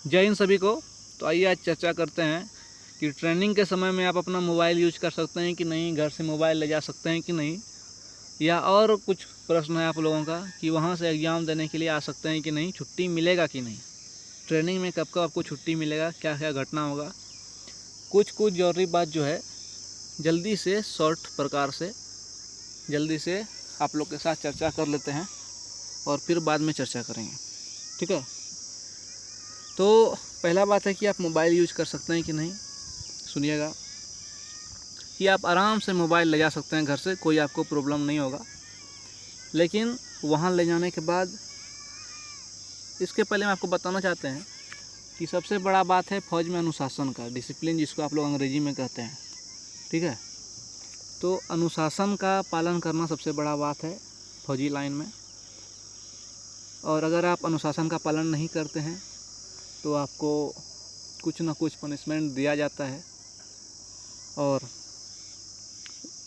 जय हिंद सभी को। तो आइए आज चर्चा करते हैं कि ट्रेनिंग के समय में आप अपना मोबाइल यूज कर सकते हैं कि नहीं, घर से मोबाइल ले जा सकते हैं कि नहीं, या और कुछ प्रश्न है आप लोगों का कि वहाँ से एग्ज़ाम देने के लिए आ सकते हैं कि नहीं, छुट्टी मिलेगा कि नहीं, ट्रेनिंग में कब कब आपको छुट्टी मिलेगा, क्या क्या घटना होगा, कुछ जरूरी बात जो है जल्दी से शॉर्ट प्रकार से जल्दी से आप लोग के साथ चर्चा कर लेते हैं और फिर बाद में चर्चा करेंगे। ठीक है। तो पहला बात है कि आप मोबाइल यूज कर सकते हैं कि नहीं। सुनिएगा कि आप आराम से मोबाइल ले जा सकते हैं घर से, कोई आपको प्रॉब्लम नहीं होगा। लेकिन वहाँ ले जाने के बाद इसके पहले हम आपको बताना चाहते हैं कि सबसे बड़ा बात है फौज में अनुशासन का, डिसिप्लिन जिसको आप लोग अंग्रेजी में कहते हैं। ठीक है। तो अनुशासन का पालन करना सबसे बड़ा बात है फौजी लाइन में। और अगर आप अनुशासन का पालन नहीं करते हैं तो आपको कुछ ना कुछ पनिशमेंट दिया जाता है। और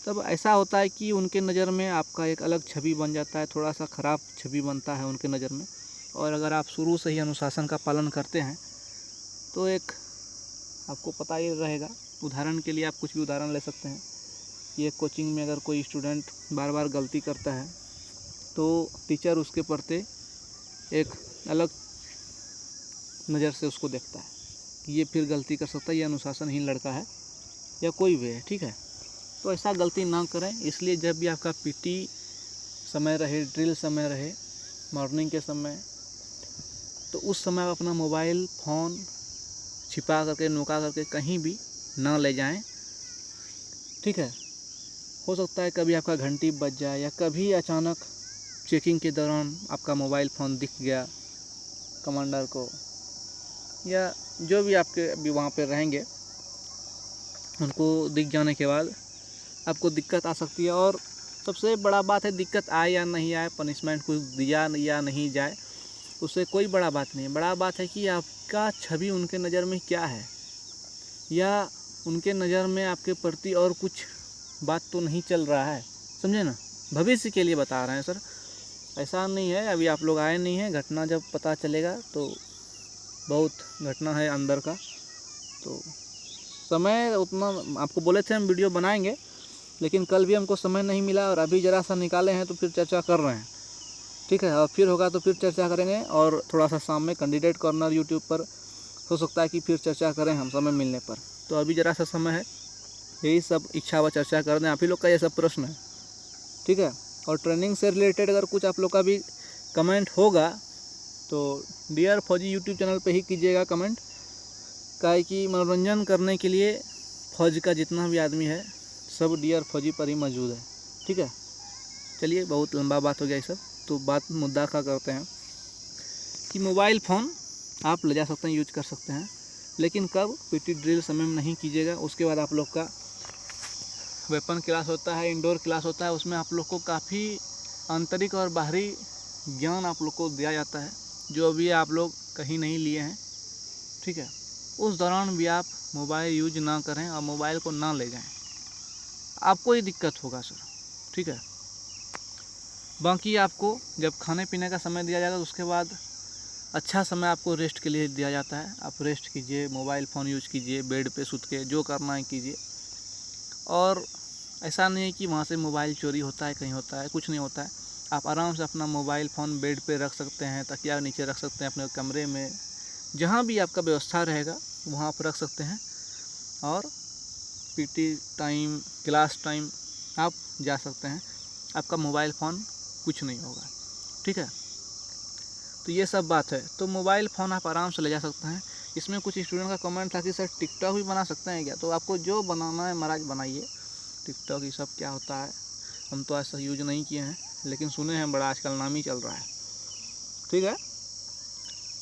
तब ऐसा होता है कि उनके नज़र में आपका एक अलग छवि बन जाता है, थोड़ा सा ख़राब छवि बनता है उनके नज़र में। और अगर आप शुरू से ही अनुशासन का पालन करते हैं तो एक आपको पता ही रहेगा। उदाहरण के लिए आप कुछ भी उदाहरण ले सकते हैं कि एक कोचिंग में अगर कोई स्टूडेंट बार बार गलती करता है तो टीचर उसके प्रति एक अलग नज़र से उसको देखता है कि ये फिर गलती कर सकता है, ये अनुशासनहीन लड़का है या कोई भी है। ठीक है। तो ऐसा गलती ना करें, इसलिए जब भी आपका पीटी समय रहे, ड्रिल समय रहे, मॉर्निंग के समय, तो उस समय आप अपना मोबाइल फ़ोन छिपा करके, नुका करके कहीं भी ना ले जाएं। ठीक है। हो सकता है कभी आपका घंटी बज जाए या कभी अचानक चेकिंग के दौरान आपका मोबाइल फ़ोन दिख गया कमांडर को, या जो भी आपके अभी वहाँ पे रहेंगे उनको दिख जाने के बाद आपको दिक्कत आ सकती है। और सबसे बड़ा बात है दिक्कत आए या नहीं आए, पनिशमेंट कुछ दिया या नहीं जाए, उससे कोई बड़ा बात नहीं है। बड़ा बात है कि आपका छवि उनके नज़र में क्या है, या उनके नज़र में आपके प्रति और कुछ बात तो नहीं चल रहा है। समझे ना, भविष्य के लिए बता रहे हैं सर, ऐसा नहीं है अभी आप लोग आए नहीं हैं, घटना जब पता चलेगा तो बहुत घटना है अंदर का। तो समय उतना आपको बोले थे हम वीडियो बनाएंगे, लेकिन कल भी हमको समय नहीं मिला और अभी ज़रा सा निकाले हैं तो फिर चर्चा कर रहे हैं। ठीक है। और फिर होगा तो फिर चर्चा करेंगे। और थोड़ा सा शाम में कैंडिडेट कॉर्नर यूट्यूब पर हो सकता है कि फिर चर्चा करें हम समय मिलने पर। तो अभी ज़रा सा समय है, यही सब इच्छा व चर्चा कर दें। आप ही लोग का ये सब प्रश्न है। ठीक है। और ट्रेनिंग से रिलेटेड अगर कुछ आप लोग का भी कमेंट होगा तो डियर फौजी यूट्यूब चैनल पे ही कीजिएगा कमेंट, काहे कि मनोरंजन करने के लिए फौज का जितना भी आदमी है सब डियर फौजी पर ही मौजूद है। ठीक है। चलिए, बहुत लंबा बात हो गया ये सब। तो बात मुद्दा का करते हैं कि मोबाइल फ़ोन आप ले जा सकते हैं, यूज कर सकते हैं, लेकिन कब, पीटी ड्रिल समय में नहीं कीजिएगा। उसके बाद आप लोग का वेपन क्लास होता है, इंडोर क्लास होता है, उसमें आप लोग को काफ़ी आंतरिक और बाहरी ज्ञान आप लोग को दिया जाता है जो अभी आप लोग कहीं नहीं लिए हैं। ठीक है। उस दौरान भी आप मोबाइल यूज ना करें और मोबाइल को ना ले जाएं, आपको ही दिक्कत होगा सर। ठीक है। बाकी आपको जब खाने पीने का समय दिया जाएगा तो उसके बाद अच्छा समय आपको रेस्ट के लिए दिया जाता है। आप रेस्ट कीजिए, मोबाइल फ़ोन यूज कीजिए, बेड पे सुत के जो करना है कीजिए। और ऐसा नहीं है कि वहाँ से मोबाइल चोरी होता है, कहीं होता है, कुछ नहीं होता है। आप आराम से अपना मोबाइल फ़ोन बेड पे रख सकते हैं, तकिया नीचे रख सकते हैं, अपने कमरे में जहाँ भी आपका व्यवस्था रहेगा वहाँ आप रख सकते हैं। और पीटी टाइम, क्लास टाइम आप जा सकते हैं, आपका मोबाइल फ़ोन कुछ नहीं होगा। ठीक है। तो ये सब बात है। तो मोबाइल फ़ोन आप आराम से ले जा सकते हैं। इसमें कुछ स्टूडेंट का कमेंट था कि सर टिकटॉक भी बना सकते हैं क्या। तो आपको जो बनाना है महाराज बनाइए। टिकटॉक ये सब क्या होता है, हम तो ऐसा यूज नहीं किए हैं, लेकिन सुने हैं बड़ा आजकल नामी चल रहा है। ठीक है।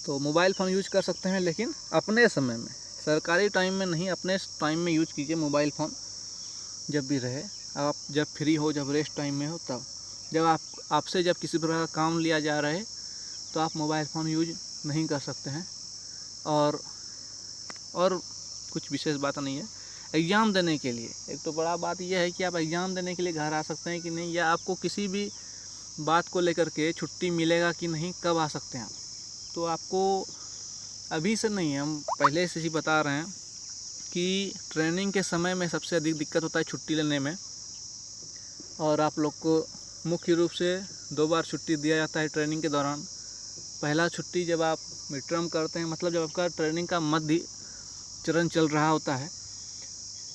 तो मोबाइल फ़ोन यूज कर सकते हैं, लेकिन अपने समय में, सरकारी टाइम में नहीं, अपने टाइम में यूज कीजिए मोबाइल फ़ोन। जब भी रहे आप, जब फ्री हो, जब रेस्ट टाइम में हो, तब जब आपसे जब किसी प्रकार का काम लिया जा रहा है तो आप मोबाइल फ़ोन यूज नहीं कर सकते हैं। और कुछ विशेष बात नहीं है। एग्ज़ाम देने के लिए एक तो बड़ा बात यह है कि आप एग्ज़ाम देने के लिए घर आ सकते हैं कि नहीं, या आपको किसी भी बात को लेकर के छुट्टी मिलेगा कि नहीं, कब आ सकते हैं आप। तो आपको अभी से नहीं, हम पहले से ही बता रहे हैं कि ट्रेनिंग के समय में सबसे अधिक दिक्कत होता है छुट्टी लेने में। और आप लोग को मुख्य रूप से 2 बार छुट्टी दिया जाता है ट्रेनिंग के दौरान। पहला छुट्टी जब आप मिड टर्म करते हैं, मतलब जब आपका ट्रेनिंग का मध्य चरण चल रहा होता है,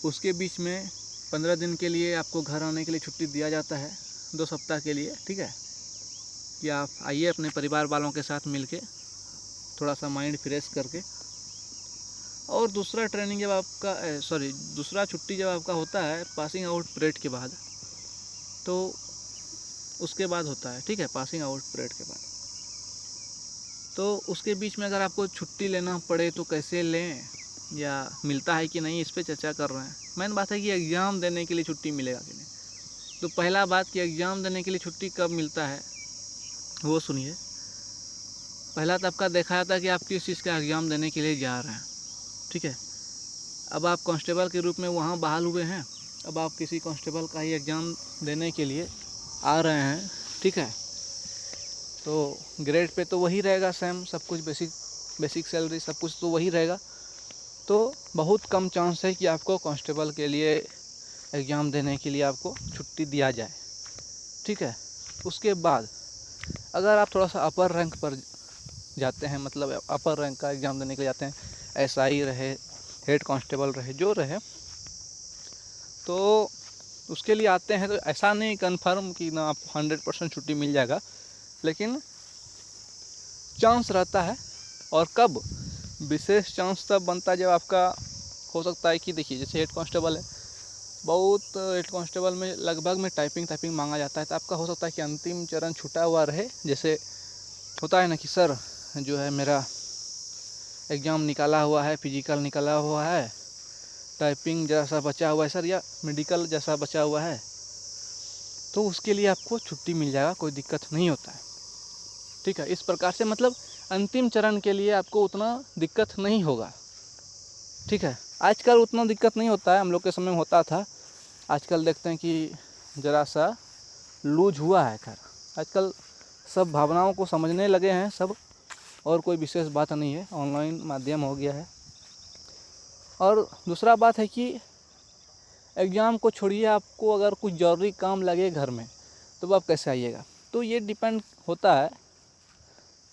उसके बीच में 15 दिन के लिए आपको घर आने के लिए छुट्टी दिया जाता है, 2 सप्ताह के लिए, ठीक है, कि आप आइए अपने परिवार वालों के साथ मिलके थोड़ा सा माइंड फ्रेश करके। और दूसरा ट्रेनिंग जब आपका दूसरा छुट्टी जब आपका होता है पासिंग आउट परेड के बाद, तो उसके बाद होता है, ठीक है, पासिंग आउट परेड के बाद। तो उसके बीच में अगर आपको छुट्टी लेना पड़े तो कैसे लें या मिलता है कि नहीं, इस पर चर्चा कर रहे हैं। मेन बात है कि एग्ज़ाम देने के लिए छुट्टी मिलेगा कि नहीं। तो पहला बात कि एग्ज़ाम देने के लिए छुट्टी कब मिलता है वो सुनिए। पहला तो आपका देखा जाता है कि आप किस चीज़ का एग्ज़ाम देने के लिए जा रहे हैं, ठीक है। अब आप कांस्टेबल के रूप में वहाँ बहाल हुए हैं, अब आप किसी कांस्टेबल का ही एग्ज़ाम देने के लिए आ रहे हैं, ठीक है। तो ग्रेड पे तो वही रहेगा सेम, सब कुछ बेसिक सैलरी सब कुछ तो वही रहेगा। तो बहुत कम चांस है कि आपको कांस्टेबल के लिए एग्ज़ाम देने के लिए आपको छुट्टी दिया जाए, ठीक है। उसके बाद अगर आप थोड़ा सा अपर रैंक पर जाते हैं, मतलब अपर रैंक का एग्ज़ाम देने के लिए जाते हैं, SI रहे, हेड कांस्टेबल रहे, जो रहे, तो उसके लिए आते हैं, तो ऐसा नहीं कन्फर्म कि ना आप 100% छुट्टी मिल जाएगा, लेकिन चांस रहता है। और कब विशेष चांस तब बनता है जब आपका हो सकता है कि देखिए जैसे हेड कांस्टेबल है, बहुत हेड कांस्टेबल में लगभग में टाइपिंग मांगा जाता है, तो आपका हो सकता है कि अंतिम चरण छूटा हुआ रहे। जैसे होता है ना कि सर जो है मेरा एग्ज़ाम निकाला हुआ है, फिजिकल निकाला हुआ है, टाइपिंग जैसा बचा हुआ है सर, या मेडिकल जैसा बचा हुआ है, तो उसके लिए आपको छुट्टी मिल जाएगा, कोई दिक्कत नहीं होता है, ठीक है। इस प्रकार से मतलब अंतिम चरण के लिए आपको उतना दिक्कत नहीं होगा, ठीक है। आजकल उतना दिक्कत नहीं होता है, हम लोग के समय में होता था। आजकल देखते हैं कि ज़रा सा लूज हुआ है। खैर आजकल सब भावनाओं को समझने लगे हैं सब, और कोई विशेष बात नहीं है, ऑनलाइन माध्यम हो गया है। और दूसरा बात है कि एग्ज़ाम को छोड़िए, आपको अगर कुछ ज़रूरी काम लगे घर में तो आप कैसे आइएगा, तो ये डिपेंड होता है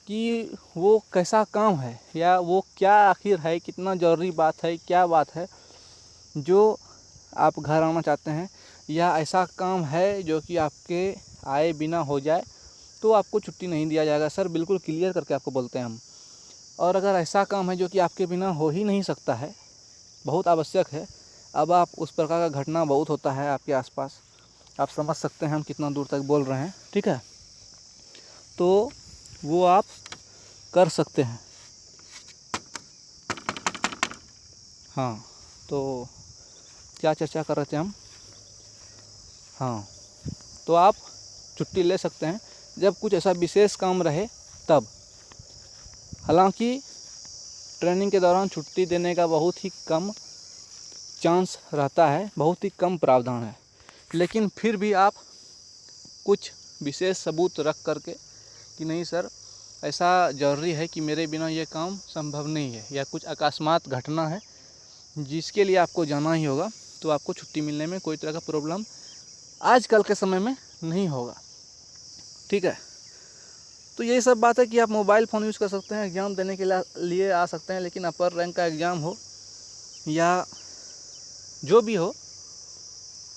कि वो कैसा काम है, या वो क्या आखिर है, कितना ज़रूरी बात है, क्या बात है जो आप घर आना चाहते हैं, या ऐसा काम है जो कि आपके आए बिना हो जाए तो आपको छुट्टी नहीं दिया जाएगा। सर बिल्कुल क्लियर करके आपको बोलते हैं हम। और अगर ऐसा काम है जो कि आपके बिना हो ही नहीं सकता है, बहुत आवश्यक है, अब आप उस प्रकार का घटना बहुत होता है आपके आसपास, आप समझ सकते हैं हम कितना दूर तक बोल रहे हैं, ठीक है। तो वो आप कर सकते हैं। हाँ, तो क्या चर्चा कर रहे थे हम? हाँ, तो आप छुट्टी ले सकते हैं जब कुछ ऐसा विशेष काम रहे तब। हालांकि ट्रेनिंग के दौरान छुट्टी देने का बहुत ही कम चांस रहता है, बहुत ही कम प्रावधान है, लेकिन फिर भी आप कुछ विशेष सबूत रख करके कि नहीं सर ऐसा ज़रूरी है कि मेरे बिना ये काम संभव नहीं है, या कुछ अकस्मात घटना है जिसके लिए आपको जाना ही होगा, तो आपको छुट्टी मिलने में कोई तरह का प्रॉब्लम आजकल के समय में नहीं होगा, ठीक है। तो यही सब बात है कि आप मोबाइल फ़ोन यूज़ कर सकते हैं, एग्ज़ाम देने के लिए आ सकते हैं, लेकिन अपर रैंक का एग्ज़ाम हो या जो भी हो।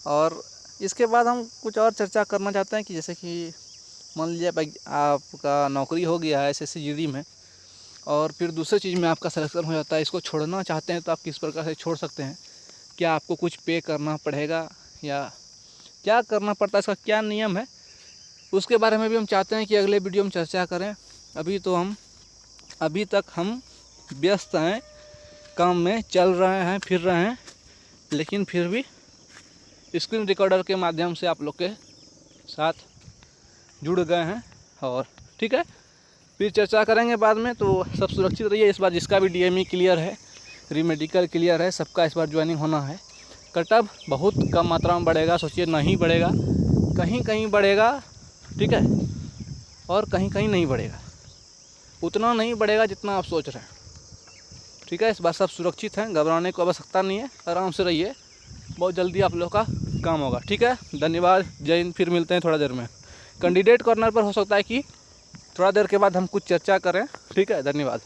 और इसके बाद हम कुछ और चर्चा करना चाहते हैं कि जैसे कि मान लीजिए आपका नौकरी हो गया है SSC GD में, और फिर दूसरी चीज़ में आपका सिलेक्शन हो जाता है, इसको छोड़ना चाहते हैं तो आप किस प्रकार से छोड़ सकते हैं, क्या आपको कुछ पे करना पड़ेगा या क्या करना पड़ता है, इसका क्या नियम है, उसके बारे में भी हम चाहते हैं कि अगले वीडियो में चर्चा करें। अभी तक हम व्यस्त हैं, काम में चल रहे हैं, फिर रहे हैं, लेकिन फिर भी स्क्रीन रिकॉर्डर के माध्यम से आप लोग के साथ जुड़ गए हैं। और ठीक है, फिर चर्चा करेंगे बाद में। तो सब सुरक्षित रहिए। इस बार जिसका भी DME क्लियर है, री मेडिकल क्लियर है, सबका इस बार ज्वाइनिंग होना है। कटअप बहुत कम मात्रा में बढ़ेगा, सोचिए नहीं बढ़ेगा, कहीं कहीं बढ़ेगा, ठीक है, और कहीं कहीं नहीं बढ़ेगा, उतना नहीं बढ़ेगा जितना आप सोच रहे हैं, ठीक है, इस बार सब सुरक्षित हैं, घबराने की आवश्यकता नहीं है, आराम से रहिए, बहुत जल्दी आप लोग का काम होगा। ठीक है, धन्यवाद, जय हिंद। फिर मिलते हैं थोड़ा देर में। कैंडिडेट कॉर्नर पर हो सकता है कि थोड़ा देर के बाद हम कुछ चर्चा करें। ठीक है, धन्यवाद।